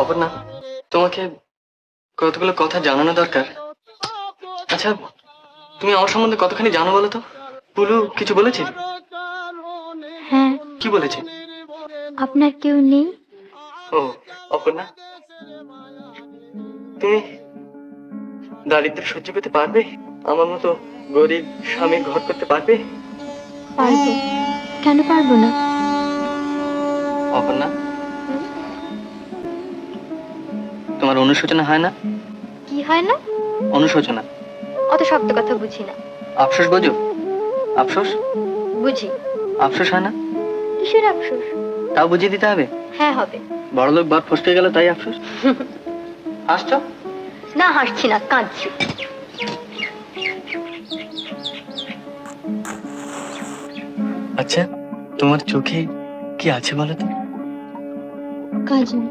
অপর্ণা, তোমাকে কতগুলো কথা জানানো দরকার। আচ্ছা, তুমি আমার সম্বন্ধে কতখানি জানো বলো তো? পুলু কিছু বলেছে? হ্যাঁ, কি বলেছে? আপনার কেউ নেই? ও অপর্ণা, তুমি দারিদ্র্য সহ্য করতে পারবে? আমার মতো গরিব স্বামীর ঘর করতে পারবে? পারবো, কেন পারবো না? অপর্ণা, তোমার অনুশোচনা হয় না? কি হয় না? অনুশোচনা। অত শক্ত কথা বুঝি না। আফসোস বোঝো? আফসোস বুঝি। আফসোস হয় না? কিসের আফসোস? তাও বুঝিয়ে দিতে হবে। হ্যাঁ, হবে। বড়লোক বাদ ফসকে গেল তাই আফসোস? হাসছো? না, হাসছি না, কাঁদছি। আচ্ছা, তোমার চোখে কি আছে বলো তো? কাজল।